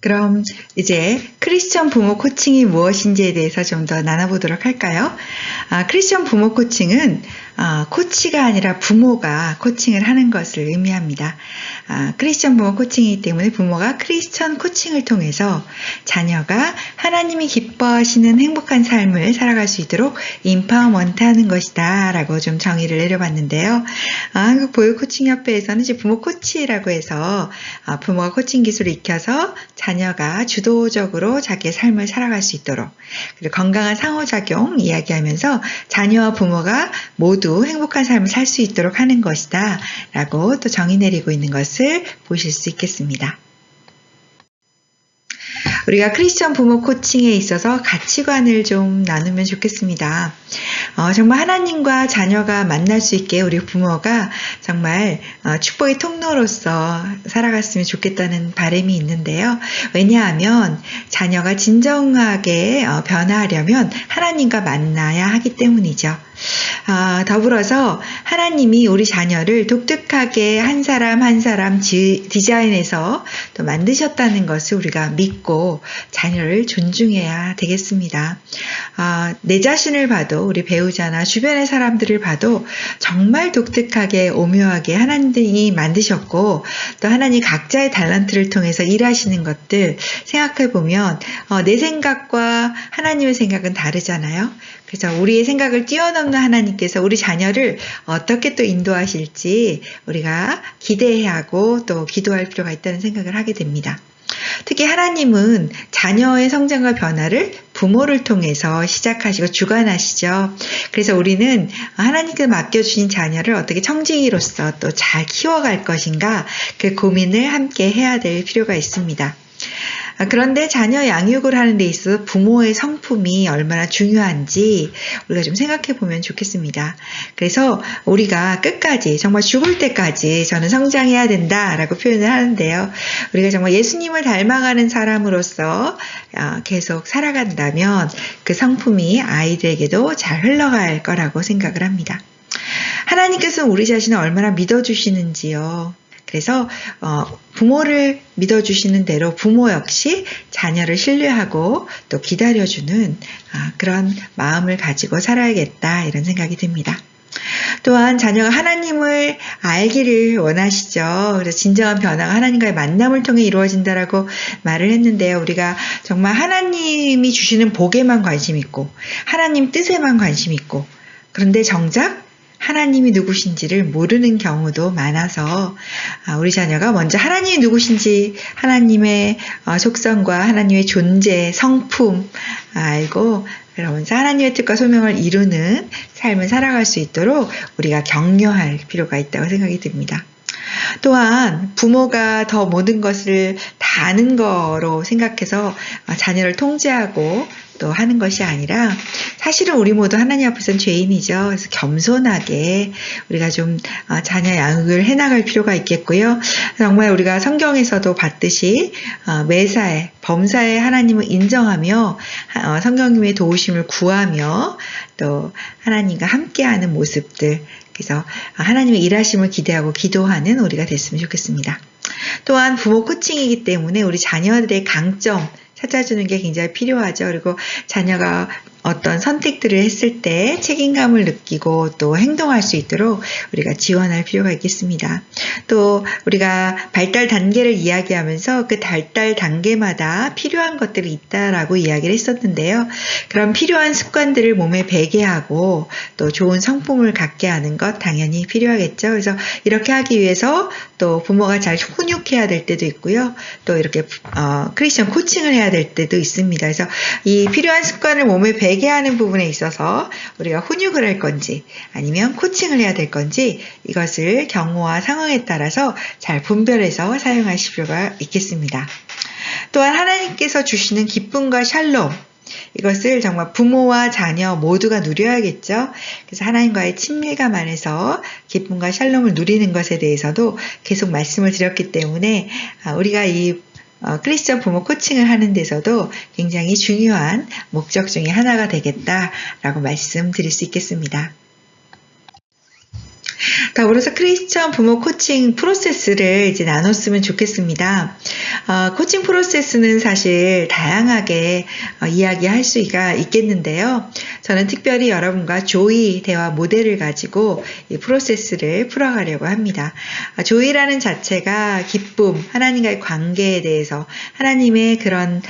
그럼 이제 크리스천 부모 코칭이 무엇인지에 대해서 좀 더 나눠보도록 할까요? 크리스천 부모 코칭은 코치가 아니라 부모가 코칭을 하는 것을 의미합니다. 크리스천 부모 코칭이기 때문에 부모가 크리스천 코칭을 통해서 자녀가 하나님이 기뻐하시는 행복한 삶을 살아갈 수 있도록 임파워먼트 하는 것이다 라고 좀 정의를 내려봤는데요. 한국 보육코칭협회에서는 이제 부모 코치라고 해서 부모가 코칭 기술을 익혀서 자녀가 주도적으로 자기의 삶을 살아갈 수 있도록, 그리고 건강한 상호작용 이야기하면서 자녀와 부모가 모두 행복한 삶을 살 수 있도록 하는 것이다 라고 또 정의 내리고 있는 것을 보실 수 있겠습니다. 우리가 크리스천 부모 코칭에 있어서 가치관을 좀 나누면 좋겠습니다. 정말 하나님과 자녀가 만날 수 있게 우리 부모가 정말 축복의 통로로서 살아갔으면 좋겠다는 바람이 있는데요. 왜냐하면 자녀가 진정하게 변화하려면 하나님과 만나야 하기 때문이죠. 더불어서 하나님이 우리 자녀를 독특하게 한 사람 한 사람 디자인해서 또 만드셨다는 것을 우리가 믿고 자녀를 존중해야 되겠습니다. 내 자신을 봐도, 우리 배우자나 주변의 사람들을 봐도 정말 독특하게 오묘하게 하나님이 만드셨고, 또 하나님 각자의 달란트를 통해서 일하시는 것들 생각해 보면 내 생각과 하나님의 생각은 다르잖아요. 그래서 우리의 생각을 뛰어넘는 하나님께서 우리 자녀를 어떻게 또 인도하실지 우리가 기대해야 하고 또 기도할 필요가 있다는 생각을 하게 됩니다. 특히 하나님은 자녀의 성장과 변화를 부모를 통해서 시작하시고 주관하시죠. 그래서 우리는 하나님께 맡겨주신 자녀를 어떻게 청지기로서 또 잘 키워갈 것인가, 그 고민을 함께 해야 될 필요가 있습니다. 그런데 자녀 양육을 하는 데 있어서 부모의 성품이 얼마나 중요한지 우리가 좀 생각해 보면 좋겠습니다. 그래서 우리가 끝까지, 정말 죽을 때까지 저는 성장해야 된다라고 표현을 하는데요. 우리가 정말 예수님을 닮아가는 사람으로서 계속 살아간다면 그 성품이 아이들에게도 잘 흘러갈 거라고 생각을 합니다. 하나님께서는 우리 자신을 얼마나 믿어주시는지요. 그래서 부모를 믿어주시는 대로 부모 역시 자녀를 신뢰하고 또 기다려주는 그런 마음을 가지고 살아야겠다, 이런 생각이 듭니다. 또한 자녀가 하나님을 알기를 원하시죠. 그래서 진정한 변화가 하나님과의 만남을 통해 이루어진다라고 말을 했는데요. 우리가 정말 하나님이 주시는 복에만 관심 있고 하나님 뜻에만 관심 있고, 그런데 정작 하나님이 누구신지를 모르는 경우도 많아서 우리 자녀가 먼저 하나님이 누구신지, 하나님의 속성과 하나님의 존재, 성품 알고, 그러면서 하나님의 뜻과 소명을 이루는 삶을 살아갈 수 있도록 우리가 격려할 필요가 있다고 생각이 듭니다. 또한 부모가 더 모든 것을 다 아는 거로 생각해서 자녀를 통제하고 또 하는 것이 아니라, 사실은 우리 모두 하나님 앞에서는 죄인이죠. 그래서 겸손하게 우리가 좀 자녀 양육을 해나갈 필요가 있겠고요. 정말 우리가 성경에서도 봤듯이 매사에, 범사에 하나님을 인정하며 성령님의 도우심을 구하며 또 하나님과 함께하는 모습들, 그래서 하나님의 일하심을 기대하고 기도하는 우리가 됐으면 좋겠습니다. 또한 부모 코칭이기 때문에 우리 자녀들의 강점 찾아주는 게 굉장히 필요하죠. 그리고 자녀가 어떤 선택들을 했을 때 책임감을 느끼고 또 행동할 수 있도록 우리가 지원할 필요가 있겠습니다. 또 우리가 발달 단계를 이야기하면서 그 발달 단계마다 필요한 것들이 있다라고 이야기를 했었는데요. 그런 필요한 습관들을 몸에 배게 하고 또 좋은 성품을 갖게 하는 것 당연히 필요하겠죠. 그래서 이렇게 하기 위해서 또 부모가 잘 훈육해야 될 때도 있고요. 또 이렇게 크리스천 코칭을 해야 될 때도 있습니다. 그래서 이 필요한 습관을 몸에 배게 하는 부분에 있어서 우리가 훈육을 할 건지 아니면 코칭을 해야 될 건지, 이것을 경우와 상황에 따라서 잘 분별해서 사용하실 필요가 있겠습니다. 또한 하나님께서 주시는 기쁨과 샬롬, 이것을 정말 부모와 자녀 모두가 누려야겠죠. 그래서 하나님과의 친밀감 안에서 기쁨과 샬롬을 누리는 것에 대해서도 계속 말씀을 드렸기 때문에 우리가 이 크리스천 부모 코칭을 하는 데서도 굉장히 중요한 목적 중에 하나가 되겠다라고 말씀드릴 수 있겠습니다. 더불어서 크리스천 부모 코칭 프로세스를 이제 나눴으면 좋겠습니다. 코칭 프로세스는 사실 다양하게 이야기할 수가 있겠는데요. 저는 특별히 여러분과 조이 대화 모델을 가지고 이 프로세스를 풀어가려고 합니다. 조이라는 자체가 기쁨, 하나님과의 관계에 대해서, 하나님의 그런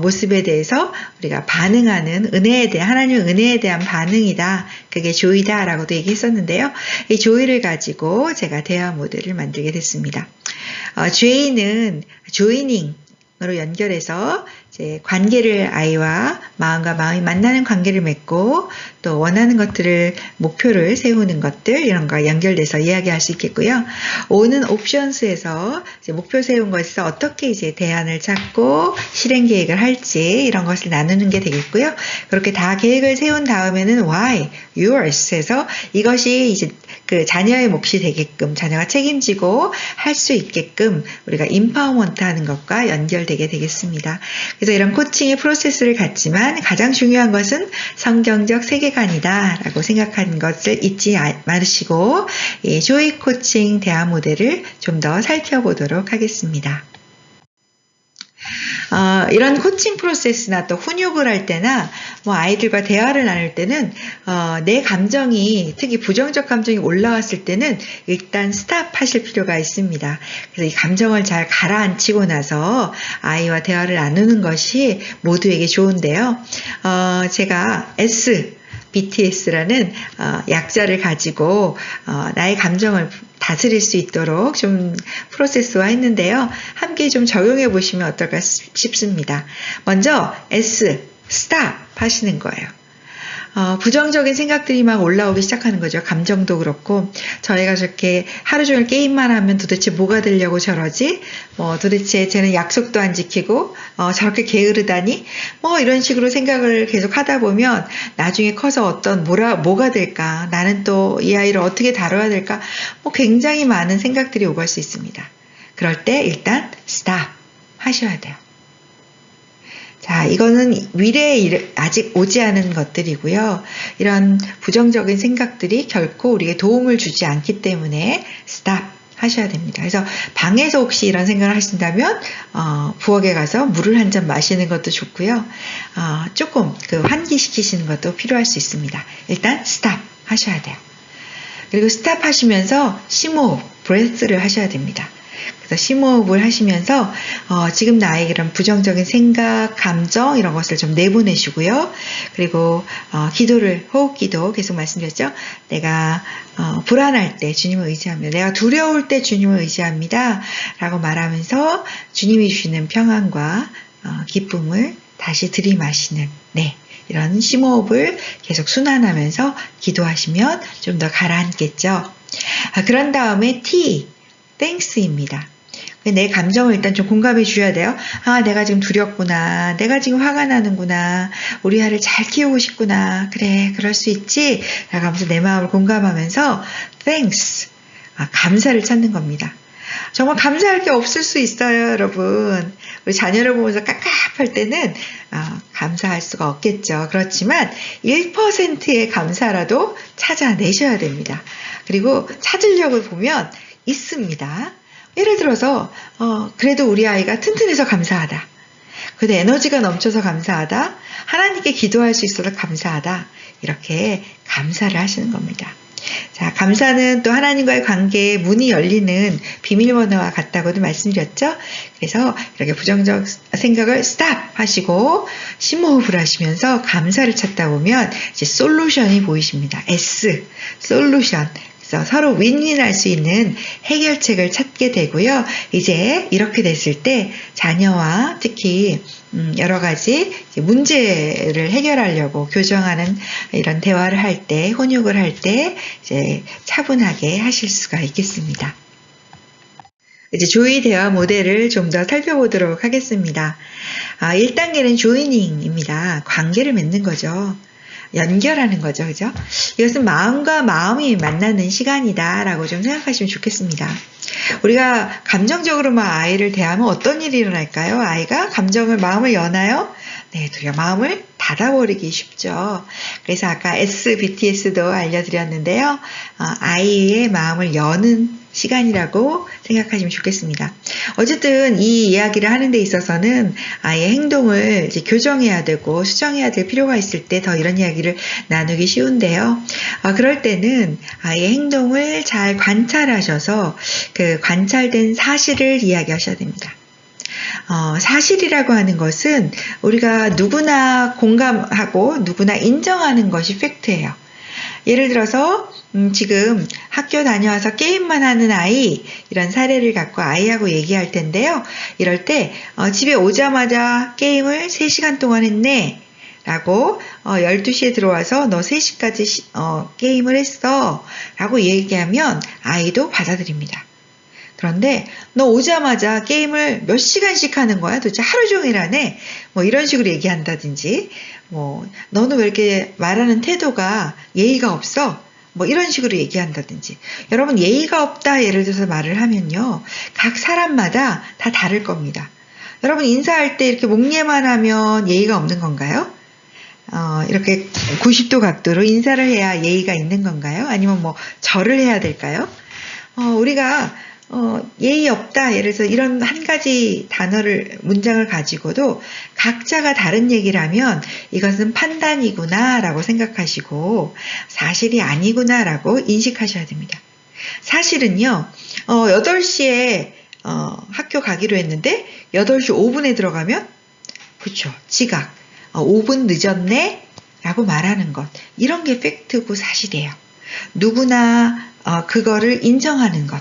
모습에 대해서 우리가 반응하는 은혜에 대한, 하나님의 은혜에 대한 반응이다. 그게 조이다라고도 얘기했었는데요. 이 조이를 가지고 제가 대화 모델을 만들게 됐습니다. 조이는 조이닝으로 연결해서 이제 관계를 아이와 마음과 마음이 만나는 관계를 맺고 또 원하는 것들을 목표를 세우는 것들 이런 거 연결돼서 이야기할 수 있겠고요. O는 옵션스에서 이제 목표 세운 것에서 어떻게 이제 대안을 찾고 실행 계획을 할지 이런 것을 나누는 게 되겠고요. 그렇게 다 계획을 세운 다음에는 Why, Yours에서 이것이 이제 그 자녀의 몫이 되게끔 자녀가 책임지고 할 수 있게끔 우리가 임파워먼트 하는 것과 연결되게 되겠습니다. 그래서 이런 코칭의 프로세스를 갖지만 가장 중요한 것은 성경적 세계관이다 라고 생각하는 것을 잊지 마시고 이 조이 코칭 대화 모델을 좀 더 살펴보도록 하겠습니다. 이런 코칭 프로세스나 또 훈육을 할 때나 뭐 아이들과 대화를 나눌 때는 내 감정이 특히 부정적 감정이 올라왔을 때는 일단 스탑 하실 필요가 있습니다. 그래서 이 감정을 잘 가라앉히고 나서 아이와 대화를 나누는 것이 모두에게 좋은데요. 제가 BTS라는 약자를 가지고 나의 감정을 다스릴 수 있도록 좀 프로세스화 했는데요. 함께 좀 적용해 보시면 어떨까 싶습니다. 먼저 스탑 하시는 거예요. 부정적인 생각들이 막 올라오기 시작하는 거죠. 감정도 그렇고 저희가 저렇게 하루 종일 게임만 하면 도대체 뭐가 되려고 저러지? 도대체 쟤는 약속도 안 지키고 저렇게 게으르다니? 이런 식으로 생각을 계속 하다 보면 나중에 커서 뭐가 될까? 나는 또 이 아이를 어떻게 다뤄야 될까? 굉장히 많은 생각들이 오갈 수 있습니다. 그럴 때 일단 스탑 하셔야 돼요. 자, 이거는 미래에 아직 오지 않은 것들이고요. 이런 부정적인 생각들이 결코 우리에게 도움을 주지 않기 때문에 스탑 하셔야 됩니다. 그래서 방에서 혹시 이런 생각을 하신다면 부엌에 가서 물을 한 잔 마시는 것도 좋고요. 조금 환기시키시는 것도 필요할 수 있습니다. 일단 스탑 하셔야 돼요. 그리고 스탑 하시면서 심호흡, 브레스를 하셔야 됩니다. 그래서 심호흡을 하시면서 지금 나의 이런 부정적인 생각, 감정 이런 것을 좀 내보내시고요. 그리고 호흡기도 계속 말씀드렸죠. 내가 불안할 때 주님을 의지합니다. 내가 두려울 때 주님을 의지합니다. 라고 말하면서 주님이 주시는 평안과 기쁨을 다시 들이마시는 이런 심호흡을 계속 순환하면서 기도하시면 좀 더 가라앉겠죠. 그런 다음에 Thanks입니다. 내 감정을 일단 좀 공감해 주셔야 돼요. 내가 지금 두렵구나. 내가 지금 화가 나는구나. 우리 아이를 잘 키우고 싶구나. 그래, 그럴 수 있지. 라고 하면서 내 마음을 공감하면서 Thanks, 감사를 찾는 겁니다. 정말 감사할 게 없을 수 있어요, 여러분. 우리 자녀를 보면서 깝깝할 때는 감사할 수가 없겠죠. 그렇지만 1%의 감사라도 찾아내셔야 됩니다. 그리고 찾으려고 보면 있습니다. 예를 들어서 그래도 우리 아이가 튼튼해서 감사하다. 그래도 에너지가 넘쳐서 감사하다. 하나님께 기도할 수 있어서 감사하다. 이렇게 감사를 하시는 겁니다. 자, 감사는 또 하나님과의 관계에 문이 열리는 비밀번호와 같다고도 말씀드렸죠. 그래서 이렇게 부정적 생각을 스탑 하시고 심호흡을 하시면서 감사를 찾다 보면 이제 솔루션이 보이십니다. 솔루션. 그래서 서로 윈윈할 수 있는 해결책을 찾게 되고요. 이제 이렇게 됐을 때 자녀와 특히 여러 가지 문제를 해결하려고 교정하는 이런 대화를 할 때, 훈육을 할 때 이제 차분하게 하실 수가 있겠습니다. 이제 조이 대화 모델을 좀 더 살펴보도록 하겠습니다. 1단계는 조이닝입니다. 관계를 맺는 거죠. 연결하는 거죠. 그죠? 이것은 마음과 마음이 만나는 시간이다 라고 좀 생각하시면 좋겠습니다. 우리가 감정적으로만 아이를 대하면 어떤 일이 일어날까요? 아이가 마음을 여나요? 네, 우리가 마음을 닫아버리기 쉽죠. 그래서 아까 SBTS도 알려드렸는데요. 아이의 마음을 여는 시간이라고 생각하시면 좋겠습니다. 어쨌든 이 이야기를 하는 데 있어서는 아이의 행동을 이제 교정해야 되고 수정해야 될 필요가 있을 때 더 이런 이야기를 나누기 쉬운데요. 그럴 때는 아이의 행동을 잘 관찰하셔서 그 관찰된 사실을 이야기하셔야 됩니다. 사실이라고 하는 것은 우리가 누구나 공감하고 누구나 인정하는 것이 팩트예요. 예를 들어서 지금 학교 다녀와서 게임만 하는 아이, 이런 사례를 갖고 아이하고 얘기할 텐데요. 이럴 때 집에 오자마자 게임을 3시간 동안 했네 라고 12시에 들어와서 너 3시까지 게임을 했어 라고 얘기하면 아이도 받아들입니다. 그런데 너 오자마자 게임을 몇 시간씩 하는 거야? 도대체 하루 종일 하네? 뭐 이런 식으로 얘기한다든지, 너는 왜 이렇게 말하는 태도가 예의가 없어? 뭐 이런 식으로 얘기한다든지. 여러분, 예의가 없다 예를 들어서 말을 하면요, 각 사람마다 다 다를 겁니다. 여러분, 인사할 때 이렇게 목례만 하면 예의가 없는 건가요? 이렇게 90도 각도로 인사를 해야 예의가 있는 건가요? 아니면 뭐 절을 해야 될까요? 우리가 예의 없다 예를 들어서 이런 한 가지 문장을 가지고도 각자가 다른 얘기를 하면 이것은 판단이구나 라고 생각하시고 사실이 아니구나 라고 인식하셔야 됩니다. 사실은요, 8시에 학교 가기로 했는데 8시 5분에 들어가면, 그쵸, 지각, 5분 늦었네 라고 말하는 것, 이런 게 팩트고 사실이에요. 누구나 그거를 인정하는 것,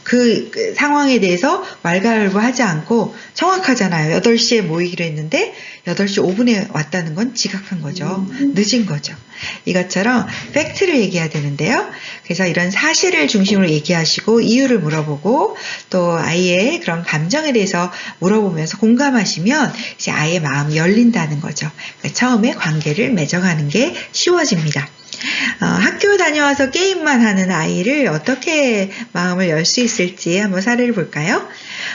그 상황에 대해서 왈가왈부하지 않고 정확하잖아요. 8시에 모이기로 했는데 8시 5분에 왔다는 건 지각한 거죠. 늦은 거죠. 이것처럼 팩트를 얘기해야 되는데요. 그래서 이런 사실을 중심으로 얘기하시고 이유를 물어보고 또 아이의 그런 감정에 대해서 물어보면서 공감하시면 이제 아이의 마음이 열린다는 거죠. 그러니까 처음에 관계를 맺어가는 게 쉬워집니다. 학교 다녀와서 게임만 하는 아이를 어떻게 마음을 열 수 있을지 한번 사례를 볼까요?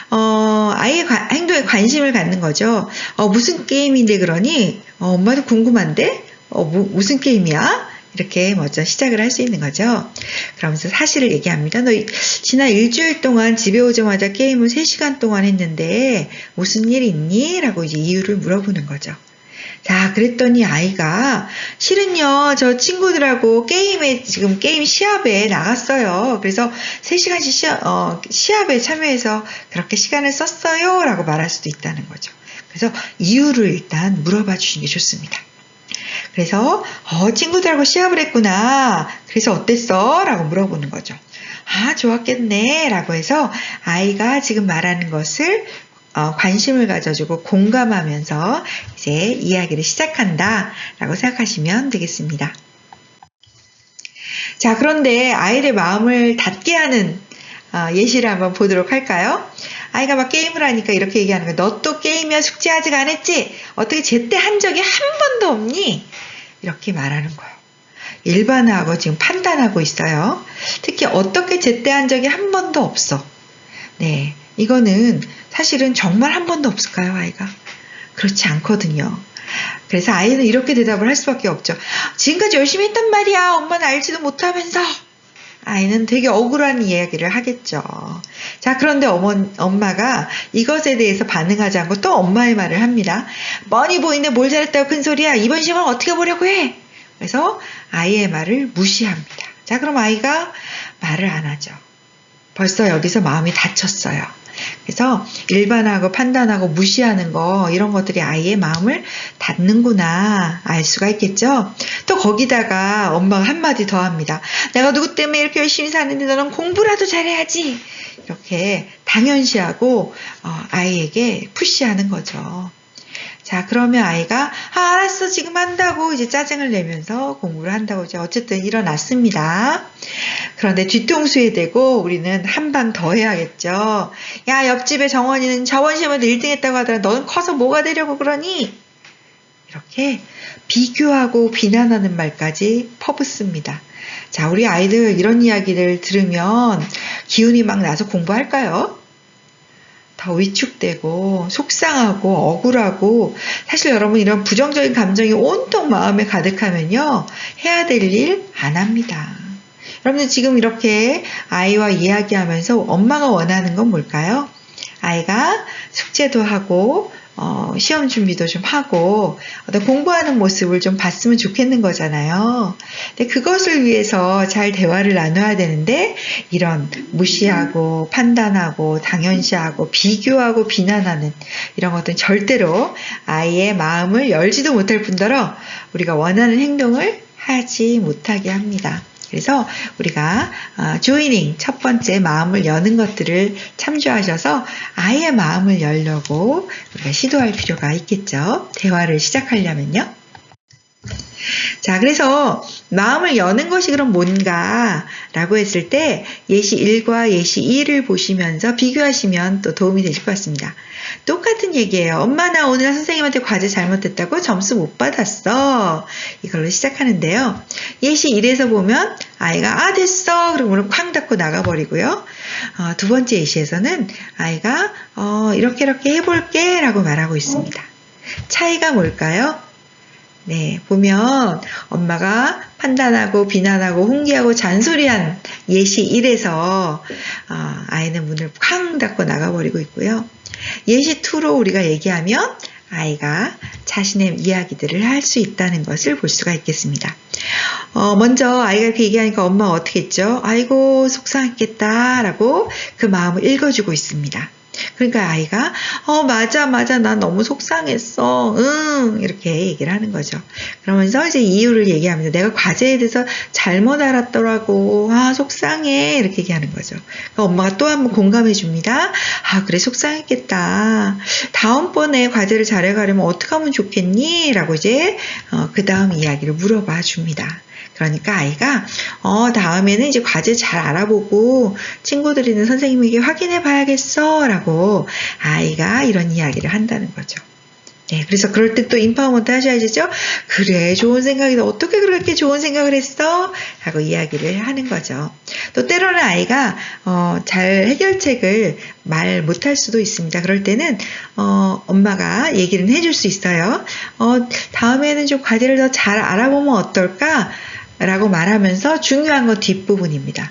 아이의 행동에 관심을 갖는 거죠. 무슨 게임인데 그러니? 엄마도 궁금한데? 무슨 게임이야? 이렇게 먼저 시작을 할 수 있는 거죠. 그러면서 사실을 얘기합니다. 너 지난 일주일 동안 집에 오자마자 게임을 3시간 동안 했는데 무슨 일 있니? 라고 이제 이유를 물어보는 거죠. 자, 그랬더니 아이가 실은요, 저 친구들하고 지금 게임 시합에 나갔어요. 그래서 3시간씩 시합에 참여해서 그렇게 시간을 썼어요. 라고 말할 수도 있다는 거죠. 그래서 이유를 일단 물어봐 주시는 게 좋습니다. 그래서 친구들하고 시합을 했구나. 그래서 어땠어? 라고 물어보는 거죠. 좋았겠네. 라고 해서 아이가 지금 말하는 것을 관심을 가져주고 공감하면서 이제 이야기를 시작한다 라고 생각하시면 되겠습니다. 자, 그런데 아이의 마음을 닫게 하는 예시를 한번 보도록 할까요? 아이가 막 게임을 하니까 이렇게 얘기하는 거예요. 너 또 게임이야? 숙제 아직 안 했지? 어떻게 제때 한 적이 한 번도 없니? 이렇게 말하는 거예요. 일반화하고 지금 판단하고 있어요. 특히 어떻게 제때 한 적이 한 번도 없어. 네, 이거는 사실은 정말 한 번도 없을까요, 아이가? 그렇지 않거든요. 그래서 아이는 이렇게 대답을 할 수밖에 없죠. 지금까지 열심히 했단 말이야. 엄마는 알지도 못하면서. 아이는 되게 억울한 이야기를 하겠죠. 자, 그런데 엄마가 이것에 대해서 반응하지 않고 또 엄마의 말을 합니다. 뻔히 보이는데 뭘 잘했다고 큰 소리야. 이번 시험은 어떻게 보려고 해? 그래서 아이의 말을 무시합니다. 자, 그럼 아이가 말을 안 하죠. 벌써 여기서 마음이 다쳤어요. 그래서 일반하고 판단하고 무시하는 거, 이런 것들이 아이의 마음을 닫는구나 알 수가 있겠죠. 또 거기다가 엄마가 한마디 더 합니다. 내가 누구 때문에 이렇게 열심히 사는데 너는 공부라도 잘해야지. 이렇게 당연시하고 아이에게 푸시하는 거죠. 자, 그러면 아이가 알았어 지금 한다고 이제 짜증을 내면서 공부를 한다고 이제 어쨌든 일어났습니다. 그런데 뒤통수에 대고 우리는 한 방 더 해야겠죠. 야, 옆집에 정원이는 저번 시험에도 1등 했다고 하더라. 너는 커서 뭐가 되려고 그러니? 이렇게 비교하고 비난하는 말까지 퍼붓습니다. 자, 우리 아이들 이런 이야기를 들으면 기운이 막 나서 공부할까요? 더 위축되고 속상하고 억울하고 사실 여러분 이런 부정적인 감정이 온통 마음에 가득하면요. 해야 될 일 안 합니다. 여러분들 지금 이렇게 아이와 이야기하면서 엄마가 원하는 건 뭘까요? 아이가 숙제도 하고 시험 준비도 좀 하고 어떤 공부하는 모습을 좀 봤으면 좋겠는 거잖아요. 근데 그것을 위해서 잘 대화를 나눠야 되는데 이런 무시하고 판단하고 당연시하고 비교하고 비난하는 이런 것들은 절대로 아이의 마음을 열지도 못할 뿐더러 우리가 원하는 행동을 하지 못하게 합니다. 그래서 우리가 조이닝 첫 번째 마음을 여는 것들을 참조하셔서 아이의 마음을 열려고 우리가 시도할 필요가 있겠죠. 대화를 시작하려면요. 자, 그래서 마음을 여는 것이 그럼 뭔가 라고 했을 때 예시 1과 예시 2를 보시면서 비교하시면 또 도움이 되실 것 같습니다. 똑같은 얘기예요. 엄마 나 오늘 선생님한테 과제 잘못했다고 점수 못 받았어. 이걸로 시작하는데요. 예시 1에서 보면 아이가 됐어. 그리고 문을 쾅 닫고 나가버리고요. 두 번째 예시에서는 아이가 이렇게 해볼게 라고 말하고 있습니다. 차이가 뭘까요? 네, 보면 엄마가 판단하고 비난하고 훈계하고 잔소리한 예시 1에서 아이는 문을 쾅 닫고 나가버리고 있고요. 예시 2로 우리가 얘기하면 아이가 자신의 이야기들을 할 수 있다는 것을 볼 수가 있겠습니다. 먼저 아이가 이렇게 얘기하니까 엄마가 어떻게 했죠? 아이고 속상했겠다 라고 그 마음을 읽어주고 있습니다. 그러니까 아이가 맞아 난 너무 속상했어 이렇게 얘기를 하는 거죠. 그러면서 이제 이유를 얘기합니다. 내가 과제에 대해서 잘못 알았더라고 속상해 이렇게 얘기하는 거죠. 그러니까 엄마가 또 한 번 공감해 줍니다. 그래 속상했겠다. 다음번에 과제를 잘해가려면 어떻게 하면 좋겠니? 라고 이제 그 다음 이야기를 물어봐 줍니다. 그러니까 아이가 다음에는 이제 과제 잘 알아보고 친구들이 있는 선생님에게 확인해 봐야겠어 라고 아이가 이런 이야기를 한다는 거죠. 네, 그래서 그럴 때 또 인파워먼트 하셔야죠. 그래 좋은 생각이다. 어떻게 그렇게 좋은 생각을 했어? 라고 이야기를 하는 거죠. 또 때로는 아이가 잘 해결책을 말 못할 수도 있습니다. 그럴 때는 엄마가 얘기를 해줄 수 있어요. 다음에는 좀 과제를 더 잘 알아보면 어떨까? 라고 말하면서 중요한 건 뒷부분입니다.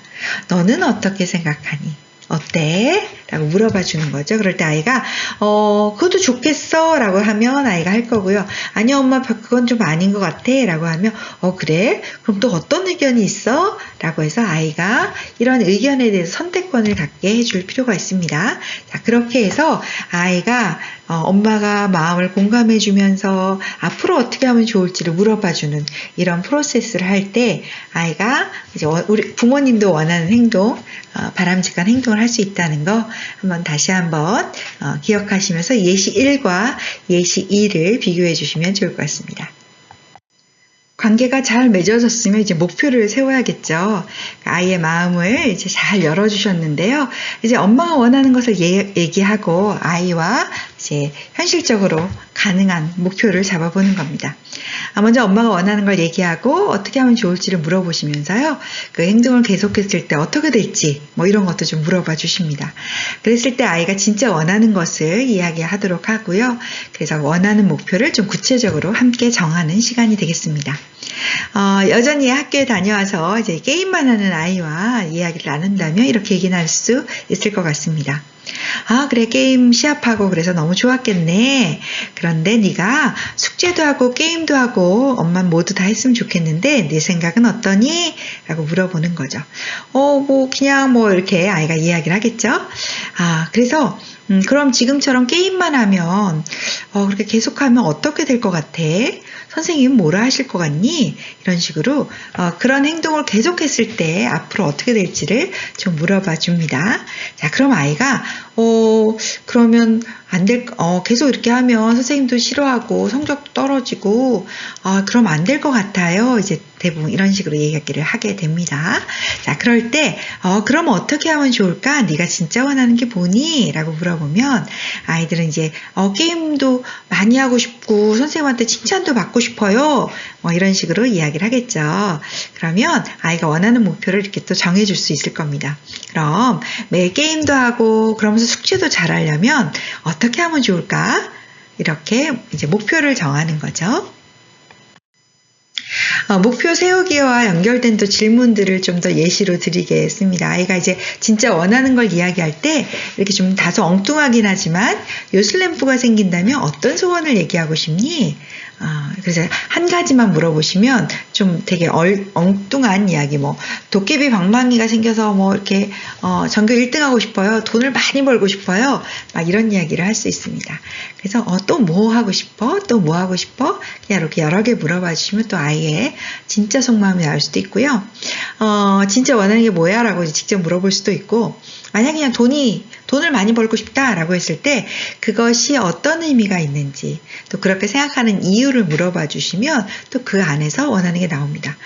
너는 어떻게 생각하니? 어때? 라고 물어봐 주는 거죠. 그럴 때 아이가 그것도 좋겠어 라고 하면 아이가 할 거고요. 아니 엄마 그건 좀 아닌 것 같아 라고 하면 그래? 그럼 또 어떤 의견이 있어? 라고 해서 아이가 이런 의견에 대해서 선택권을 갖게 해줄 필요가 있습니다. 자, 그렇게 해서 아이가 엄마가 마음을 공감해 주면서 앞으로 어떻게 하면 좋을지를 물어봐 주는 이런 프로세스를 할 때 아이가 이제 우리 부모님도 원하는 행동, 바람직한 행동을 할 수 있다는 거 한번 다시 한번 기억하시면서 예시 1과 예시 2를 비교해 주시면 좋을 것 같습니다. 관계가 잘 맺어졌으면 이제 목표를 세워야겠죠. 아이의 마음을 이제 잘 열어주셨는데요. 이제 엄마가 원하는 것을 얘기하고 아이와 이제 현실적으로 가능한 목표를 잡아보는 겁니다. 먼저 엄마가 원하는 걸 얘기하고 어떻게 하면 좋을지를 물어보시면서요. 그 행동을 계속했을 때 어떻게 될지 이런 것도 좀 물어봐 주십니다. 그랬을 때 아이가 진짜 원하는 것을 이야기하도록 하고요. 그래서 원하는 목표를 좀 구체적으로 함께 정하는 시간이 되겠습니다. 여전히 학교에 다녀와서 이제 게임만 하는 아이와 이야기를 나눈다면 이렇게 얘기 할 수 있을 것 같습니다. 그래 게임 시합하고 그래서 너무 좋았겠네. 그런데 네가 숙제도 하고 게임도 하고 엄마는 모두 다 했으면 좋겠는데 네 생각은 어떠니? 라고 물어보는 거죠. 그냥 이렇게 아이가 이야기를 하겠죠. 그래서 그럼 지금처럼 게임만 하면 그렇게 계속하면 어떻게 될 것 같아? 선생님은 뭐라 하실 것 같니? 이런 식으로 그런 행동을 계속했을 때 앞으로 어떻게 될지를 좀 물어봐 줍니다. 자, 그럼 아이가 그러면 계속 이렇게 하면 선생님도 싫어하고 성적도 떨어지고 그럼 안 될 것 같아요. 이제 대부분 이런 식으로 얘기를 하게 됩니다. 자, 그럴 때 그럼 어떻게 하면 좋을까? 네가 진짜 원하는 게 뭐니? 라고 물어보면 아이들은 이제 게임도 많이 하고 싶고 선생님한테 칭찬도 받고 싶어요. 이런 식으로 이야기를 하겠죠. 그러면 아이가 원하는 목표를 이렇게 또 정해줄 수 있을 겁니다. 그럼 매일 게임도 하고 그러면서 숙제도 잘하려면 어떻게 하면 좋을까? 이렇게 이제 목표를 정하는 거죠. 목표 세우기와 연결된 또 질문들을 좀 더 예시로 드리겠습니다. 아이가 이제 진짜 원하는 걸 이야기할 때 이렇게 좀 다소 엉뚱하긴 하지만 요술램프가 생긴다면 어떤 소원을 얘기하고 싶니? 그래서 한 가지만 물어보시면 좀 되게 엉뚱한 이야기, 뭐 도깨비 방망이가 생겨서 뭐 이렇게 전교 1등하고 싶어요. 돈을 많이 벌고 싶어요. 막 이런 이야기를 할 수 있습니다. 그래서 또 뭐 하고 싶어? 또 뭐 하고 싶어? 그냥 이렇게 여러 개 물어봐 주시면 또 아이의 진짜 속마음이 나올 수도 있고요. 진짜 원하는 게 뭐야? 라고 직접 물어볼 수도 있고, 만약에 그냥 돈을 많이 벌고 싶다 라고 했을 때 그것이 어떤 의미가 있는지, 또 그렇게 생각하는 이유를 물어봐 주시면 또 그 안에서 원하는 게 나옵니다.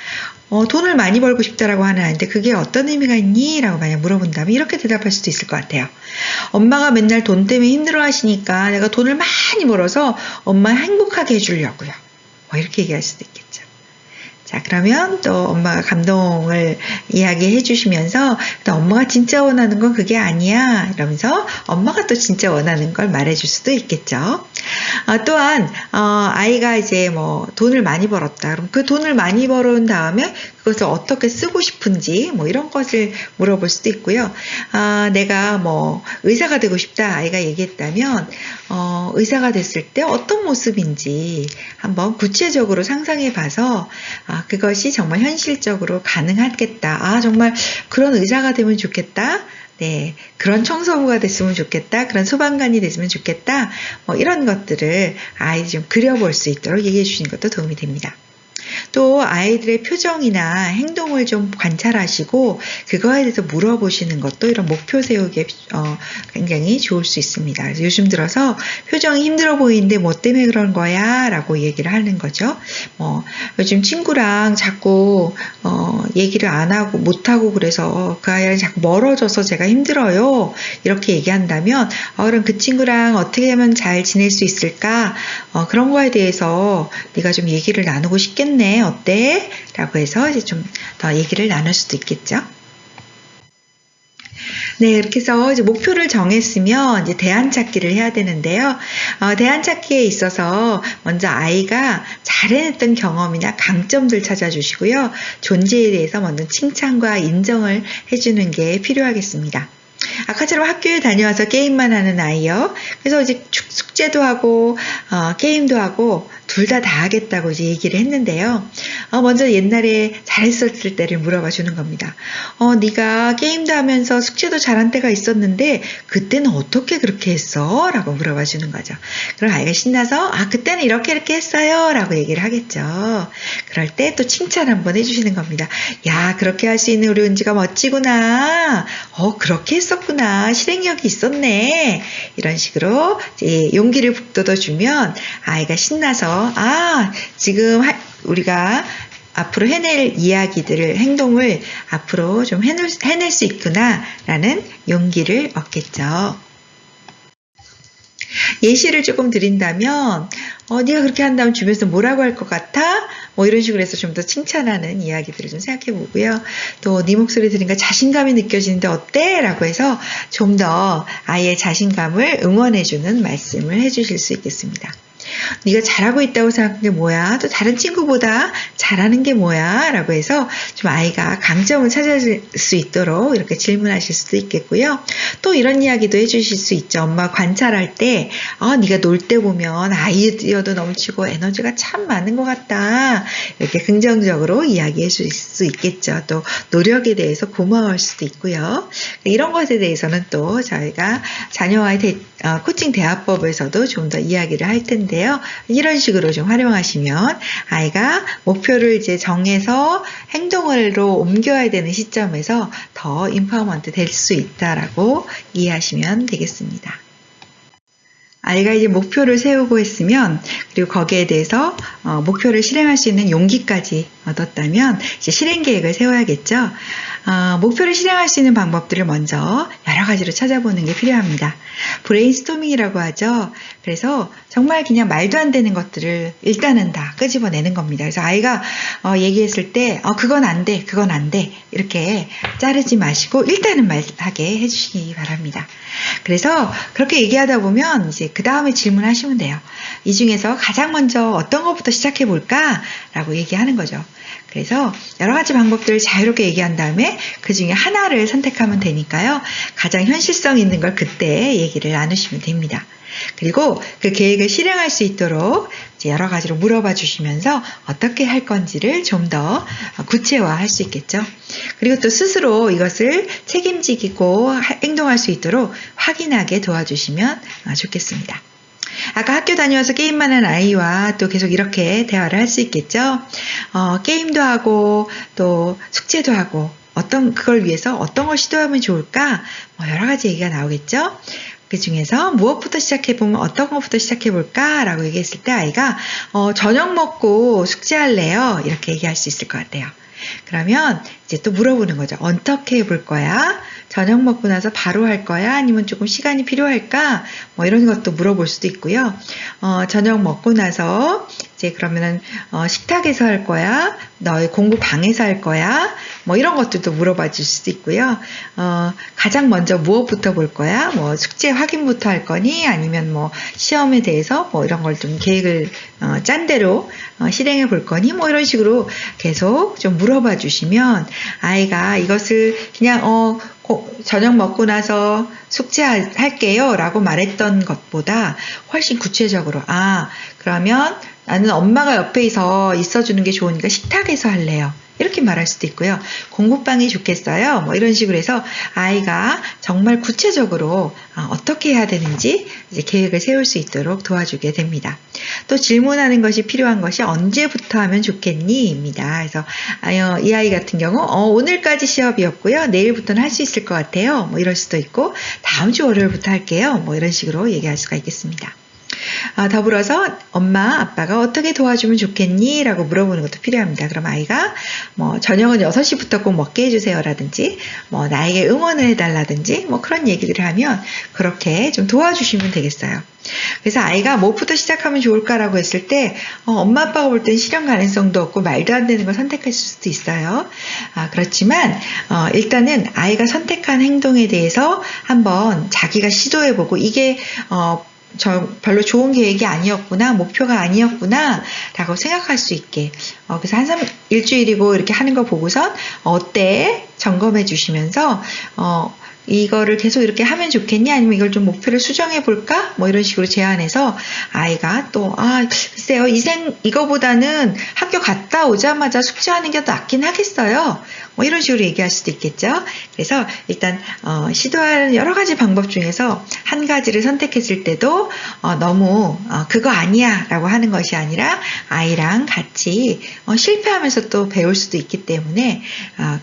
돈을 많이 벌고 싶다라고 하는데 그게 어떤 의미가 있니? 라고 만약 물어본다면 이렇게 대답할 수도 있을 것 같아요. 엄마가 맨날 돈 때문에 힘들어 하시니까 내가 돈을 많이 벌어서 엄마 행복하게 해주려고요. 이렇게 얘기할 수도 있겠죠. 자, 그러면 또 엄마가 감동을 이야기해 주시면서 또 엄마가 진짜 원하는 건 그게 아니야 이러면서 엄마가 또 진짜 원하는 걸 말해 줄 수도 있겠죠. 또한 아이가 이제 뭐 돈을 많이 벌었다. 그럼 그 돈을 많이 벌은 다음에 그것을 어떻게 쓰고 싶은지 뭐 이런 것을 물어볼 수도 있고요. 내가 뭐 의사가 되고 싶다 아이가 얘기했다면 의사가 됐을 때 어떤 모습인지 한번 구체적으로 상상해 봐서 그것이 정말 현실적으로 가능하겠다. 정말 그런 의사가 되면 좋겠다. 네, 그런 청소부가 됐으면 좋겠다. 그런 소방관이 됐으면 좋겠다. 뭐 이런 것들을 아이들이 좀 그려볼 수 있도록 얘기해 주시는 것도 도움이 됩니다. 또 아이들의 표정이나 행동을 좀 관찰하시고 그거에 대해서 물어보시는 것도 이런 목표 세우기에 굉장히 좋을 수 있습니다. 그래서 요즘 들어서 표정이 힘들어 보이는데 뭐 때문에 그런 거야? 라고 얘기를 하는 거죠. 요즘 친구랑 자꾸 얘기를 안 하고 못 하고 그래서 그 아이랑 자꾸 멀어져서 제가 힘들어요. 이렇게 얘기한다면 그럼 그 친구랑 어떻게 하면 잘 지낼 수 있을까? 그런 거에 대해서 네가 좀 얘기를 나누고 싶겠네. 어때? 라고 해서 이제 좀 더 얘기를 나눌 수도 있겠죠. 네, 이렇게 해서 이제 목표를 정했으면 이제 대안 찾기를 해야 되는데요. 대안 찾기에 있어서 먼저 아이가 잘 해냈던 경험이나 강점들 찾아주시고요. 존재에 대해서 먼저 칭찬과 인정을 해주는 게 필요하겠습니다. 아까처럼 학교에 다녀와서 게임만 하는 아이요. 그래서 이제 숙제도 하고 게임도 하고 둘 다 하겠다고 이제 얘기를 했는데요. 먼저 옛날에 잘했었을 때를 물어봐 주는 겁니다. 네가 게임도 하면서 숙제도 잘한 때가 있었는데 그때는 어떻게 그렇게 했어? 라고 물어봐 주는 거죠. 그럼 아이가 신나서 그때는 이렇게 했어요 라고 얘기를 하겠죠. 그럴 때 또 칭찬 한번 해주시는 겁니다. 야, 그렇게 할 수 있는 우리 은지가 멋지구나. 그렇게 했었구나. 실행력이 있었네. 이런 식으로 이제 용기를 북돋아주면 아이가 신나서 지금 우리가 앞으로 해낼 이야기들을, 행동을 앞으로 좀 해낼 수 있구나 라는 용기를 얻겠죠. 예시를 조금 드린다면 네가 그렇게 한다면 주변에서 뭐라고 할 것 같아? 뭐 이런 식으로 해서 좀 더 칭찬하는 이야기들을 좀 생각해 보고요. 또 네 목소리 들으니까 자신감이 느껴지는데 어때? 라고 해서 좀 더 아이의 자신감을 응원해주는 말씀을 해주실 수 있겠습니다. 네가 잘하고 있다고 생각하는 게 뭐야? 또 다른 친구보다 잘하는 게 뭐야? 라고 해서 좀 아이가 강점을 찾을 수 있도록 이렇게 질문하실 수도 있겠고요. 또 이런 이야기도 해주실 수 있죠. 엄마 관찰할 때 네가 놀 때 보면 아이디어도 넘치고 에너지가 참 많은 것 같다. 이렇게 긍정적으로 이야기해 줄 수 있겠죠. 또 노력에 대해서 고마워할 수도 있고요. 이런 것에 대해서는 또 저희가 자녀와의 코칭 대화법에서도 좀 더 이야기를 할 텐데요. 이런 식으로 좀 활용하시면 아이가 목표를 이제 정해서 행동으로 옮겨야 되는 시점에서 더 인파워먼트 될 수 있다라고 이해하시면 되겠습니다. 아이가 이제 목표를 세우고 했으면 그리고 거기에 대해서 목표를 실행할 수 있는 용기까지 얻었다면 이제 실행 계획을 세워야겠죠. 목표를 실행할 수 있는 방법들을 먼저 여러 가지로 찾아보는 게 필요합니다. 브레인스토밍이라고 하죠. 그래서 정말 그냥 말도 안 되는 것들을 일단은 다 끄집어내는 겁니다. 그래서 아이가 얘기했을 때 그건 안 돼, 그건 안 돼 이렇게 자르지 마시고 일단은 말하게 해주시기 바랍니다. 그래서 그렇게 얘기하다 보면 이제 그 다음에 질문하시면 돼요. 이 중에서 가장 먼저 어떤 것부터 시작해 볼까? 라고 얘기하는 거죠. 그래서 여러 가지 방법들을 자유롭게 얘기한 다음에 그 중에 하나를 선택하면 되니까요. 가장 현실성 있는 걸 그때 얘기를 나누시면 됩니다. 그리고 그 계획을 실행할 수 있도록 이제 여러 가지로 물어봐 주시면서 어떻게 할 건지를 좀 더 구체화할 수 있겠죠. 그리고 또 스스로 이것을 책임지고 행동할 수 있도록 확인하게 도와주시면 좋겠습니다. 아까 학교 다녀와서 게임만 한 아이와 또 계속 이렇게 대화를 할 수 있겠죠. 게임도 하고 또 숙제도 하고 그걸 위해서 어떤 걸 시도하면 좋을까? 여러 가지 얘기가 나오겠죠. 그 중에서 무엇부터 시작해보면 어떤 것부터 시작해볼까? 라고 얘기했을 때 아이가 저녁 먹고 숙제할래요? 이렇게 얘기할 수 있을 것 같아요. 그러면 이제 또 물어보는 거죠. 어떻게 해볼 거야? 저녁 먹고 나서 바로 할 거야? 아니면 조금 시간이 필요할까? 이런 것도 물어볼 수도 있고요. 저녁 먹고 나서 이제 그러면은 식탁에서 할 거야? 너의 공부 방에서 할 거야? 이런 것들도 물어봐 줄 수도 있고요. 가장 먼저 무엇부터 볼 거야? 숙제 확인부터 할 거니? 아니면 시험에 대해서 이런 걸 좀 계획을 짠 대로 실행해 볼 거니? 이런 식으로 계속 좀 물어봐 주시면 아이가 이것을 그냥 저녁 먹고 나서 숙제할게요 라고 말했던 것보다 훨씬 구체적으로 그러면 나는 엄마가 옆에 있어주는 게 좋으니까 식탁에서 할래요. 이렇게 말할 수도 있고요. 공부방이 좋겠어요. 이런 식으로 해서 아이가 정말 구체적으로 어떻게 해야 되는지 이제 계획을 세울 수 있도록 도와주게 됩니다. 또 질문하는 것이 필요한 것이 언제부터 하면 좋겠니? 입니다. 그래서 이 아이 같은 경우 오늘까지 시험이었고요. 내일부터는 할 수 있을 것 같아요. 이럴 수도 있고 다음 주 월요일부터 할게요. 이런 식으로 얘기할 수가 있겠습니다. 더불어서 엄마, 아빠가 어떻게 도와주면 좋겠니? 라고 물어보는 것도 필요합니다. 그럼 아이가 저녁은 6시부터 꼭 먹게 해주세요 라든지 나에게 응원을 해달라든지 그런 얘기들을 하면 그렇게 좀 도와주시면 되겠어요. 그래서 아이가 뭐부터 시작하면 좋을까라고 했을 때 엄마, 아빠가 볼 땐 실현 가능성도 없고 말도 안 되는 걸 선택했을 수도 있어요. 그렇지만 일단은 아이가 선택한 행동에 대해서 한번 자기가 시도해보고 이게 별로 좋은 계획이 아니었구나, 목표가 아니었구나 라고 생각할 수 있게 그래서 일주일이고 이렇게 하는 거 보고선 어때? 점검해 주시면서 이거를 계속 이렇게 하면 좋겠니? 아니면 이걸 좀 목표를 수정해 볼까? 이런 식으로 제안해서 아이가 또 글쎄요 이거보다는 학교 갔다 오자마자 숙제하는 게 더 낫긴 하겠어요. 이런 식으로 얘기할 수도 있겠죠. 그래서 일단 시도하는 여러 가지 방법 중에서 한 가지를 선택했을 때도 너무 그거 아니야 라고 하는 것이 아니라 아이랑 같이 실패하면서 또 배울 수도 있기 때문에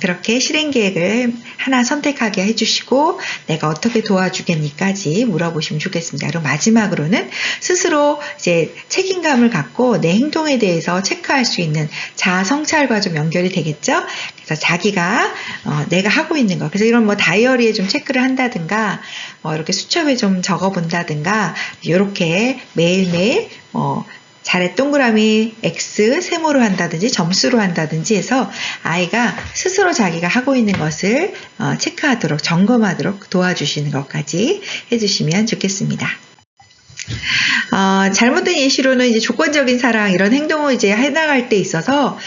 그렇게 실행 계획을 하나 선택하게 해주시고 내가 어떻게 도와주겠니까지 물어보시면 좋겠습니다. 그리고 마지막으로는 스스로 이제 책임감을 갖고 내 행동에 대해서 체크할 수 있는 자아 성찰과 좀 연결이 되겠죠. 그래서 자기가 내가 하고 있는 거 그래서 이런 다이어리에 좀 체크를 한다든가 이렇게 수첩에 좀 적어 본다든가 이렇게 매일매일 잘해 동그라미 X 세모로 한다든지 점수로 한다든지 해서 아이가 스스로 자기가 하고 있는 것을 체크하도록 점검하도록 도와주시는 것까지 해주시면 좋겠습니다. 잘못된 예시로는 이제 조건적인 사랑 이런 행동을 이제 해나갈 때 있어서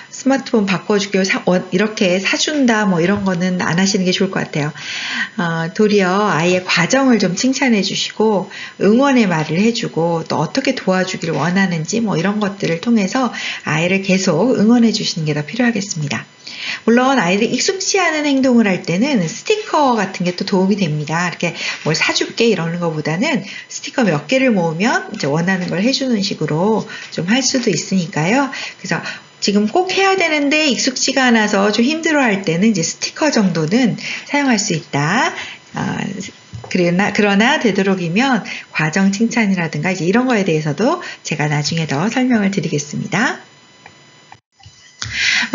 스마트폰 바꿔줄게요 이렇게 사준다 이런 거는 안 하시는 게 좋을 것 같아요. 도리어 아이의 과정을 좀 칭찬해 주시고 응원의 말을 해주고 또 어떻게 도와주기를 원하는지 이런 것들을 통해서 아이를 계속 응원해 주시는 게 더 필요하겠습니다. 물론 아이들 익숙치 않은 행동을 할 때는 스티커 같은 게 또 도움이 됩니다. 이렇게 뭘 사줄게 이러는 것보다는 스티커 몇 개를 모으면 이제 원하는 걸 해주는 식으로 좀 할 수도 있으니까요. 그래서 지금 꼭 해야 되는데 익숙지가 않아서 좀 힘들어할 때는 이제 스티커 정도는 사용할 수 있다. 그러나 되도록이면 과정 칭찬이라든가 이제 이런 거에 대해서도 제가 나중에 더 설명을 드리겠습니다.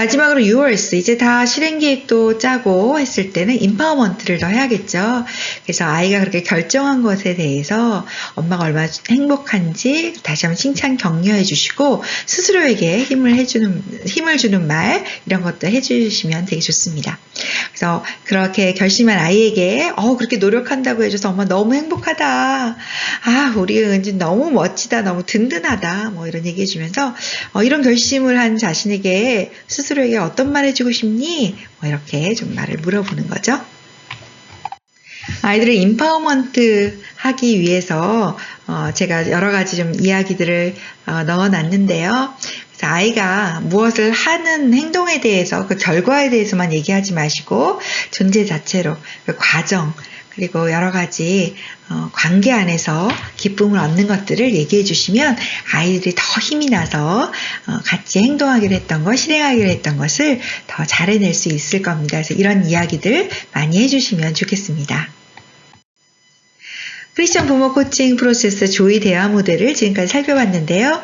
마지막으로 yours, 이제 다 실행계획도 짜고 했을 때는 empowerment를 더 해야겠죠. 그래서 아이가 그렇게 결정한 것에 대해서 엄마가 얼마나 행복한지 다시 한번 칭찬 격려해 주시고 스스로에게 힘을 주는 말 이런 것도 해주시면 되게 좋습니다. 그래서 그렇게 결심한 아이에게 그렇게 노력한다고 해줘서 엄마 너무 행복하다. 우리 은진 너무 멋지다. 너무 든든하다. 뭐 이런 얘기 해주면서 이런 결심을 한 자신에게 스스로에게 어떤 말 해주고 싶니? 뭐 이렇게 좀 말을 물어보는 거죠. 아이들을 임파워먼트 하기 위해서 제가 여러 가지 좀 이야기들을 넣어놨는데요. 그래서 아이가 무엇을 하는 행동에 대해서 그 결과에 대해서만 얘기하지 마시고 존재 자체로 그 과정 그리고 여러 가지 관계 안에서 기쁨을 얻는 것들을 얘기해 주시면 아이들이 더 힘이 나서 같이 행동하기로 했던 것, 실행하기로 했던 것을 더 잘 해낼 수 있을 겁니다. 그래서 이런 이야기들 많이 해주시면 좋겠습니다. 크리스천 부모 코칭 프로세스 조이 대화 모델을 지금까지 살펴봤는데요.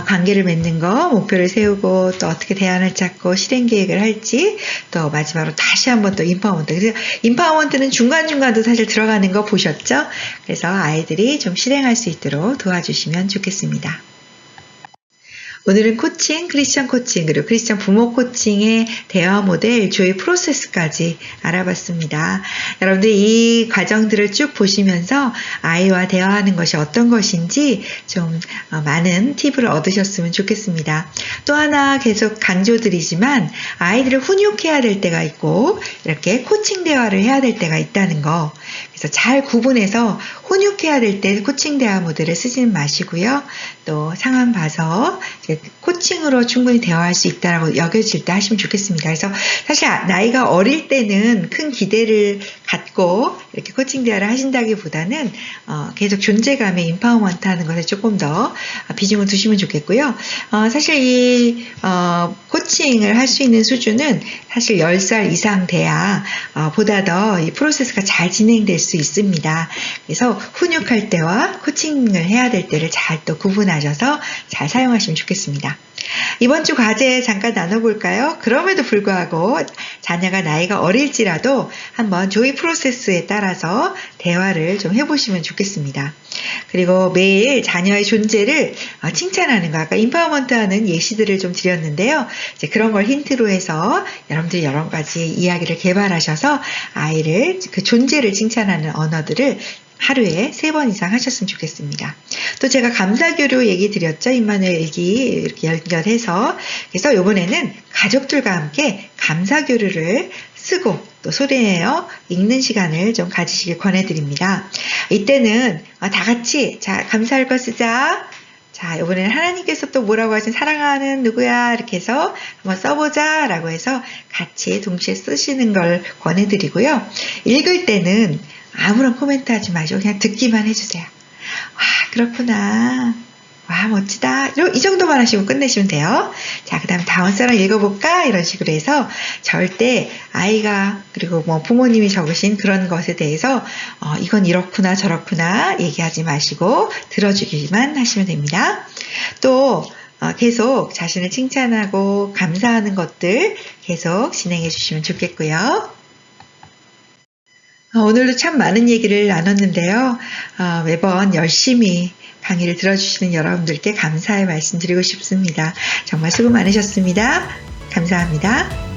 관계를 맺는 거, 목표를 세우고 또 어떻게 대안을 찾고 실행 계획을 할지 또 마지막으로 다시 한번 또 임파워먼트. 그래서 임파워먼트는 중간중간도 사실 들어가는 거 보셨죠? 그래서 아이들이 좀 실행할 수 있도록 도와주시면 좋겠습니다. 오늘은 코칭, 크리스천 코칭, 그리고 크리스천 부모 코칭의 대화 모델, 조이 프로세스까지 알아봤습니다. 여러분들 이 과정들을 쭉 보시면서 아이와 대화하는 것이 어떤 것인지 좀 많은 팁을 얻으셨으면 좋겠습니다. 또 하나 계속 강조드리지만 아이들을 훈육해야 될 때가 있고 이렇게 코칭 대화를 해야 될 때가 있다는 거. 그래서 잘 구분해서 훈육해야 될 때 코칭 대화 모델을 쓰지는 마시고요. 또 상황 봐서 코칭으로 충분히 대화할 수 있다고 여겨질 때 하시면 좋겠습니다. 그래서 사실 나이가 어릴 때는 큰 기대를 갖고 이렇게 코칭 대화를 하신다기보다는 계속 존재감의 임파워먼트 하는 것에 조금 더 비중을 두시면 좋겠고요. 사실 이 코칭을 할 수 있는 수준은 사실 10살 이상 돼야 보다 더 이 프로세스가 잘 진행될 수 있습니다. 그래서 훈육할 때와 코칭을 해야 될 때를 잘 또 구분하셔서 잘 사용하시면 좋겠습니다. 이번 주 과제 잠깐 나눠볼까요? 그럼에도 불구하고 자녀가 나이가 어릴지라도 한번 조이 프로세스에 따라서 대화를 좀 해보시면 좋겠습니다. 그리고 매일 자녀의 존재를 칭찬하는 거, 아까 임파워먼트 하는 예시들을 좀 드렸는데요. 이제 그런 걸 힌트로 해서 여러분들이 여러 가지 이야기를 개발하셔서 아이를 그 존재를 칭찬하는 언어들을 하루에 3번 이상 하셨으면 좋겠습니다. 또 제가 감사교류 얘기 드렸죠. 임마누엘 일기 이렇게 연결해서. 그래서 이번에는 가족들과 함께 감사교류를 쓰고 또 소리내어 읽는 시간을 좀 가지시길 권해드립니다. 이때는 다 같이 자 감사할 거 쓰자. 자, 이번에는 하나님께서 또 뭐라고 하신 사랑하는 누구야 이렇게 해서 한번 써보자 라고 해서 같이 동시에 쓰시는 걸 권해드리고요. 읽을 때는 아무런 코멘트 하지 마시고 그냥 듣기만 해주세요. 와, 그렇구나. 와, 멋지다. 이 정도만 하시고 끝내시면 돼요. 자, 그 다음 다음 사람 읽어볼까? 이런 식으로 해서 절대 아이가 그리고 뭐 부모님이 적으신 그런 것에 대해서 이건 이렇구나 저렇구나 얘기하지 마시고 들어주기만 하시면 됩니다. 또 계속 자신을 칭찬하고 감사하는 것들 계속 진행해 주시면 좋겠고요. 오늘도 참 많은 얘기를 나눴는데요. 매번 열심히 강의를 들어주시는 여러분들께 감사의 말씀 드리고 싶습니다. 정말 수고 많으셨습니다. 감사합니다.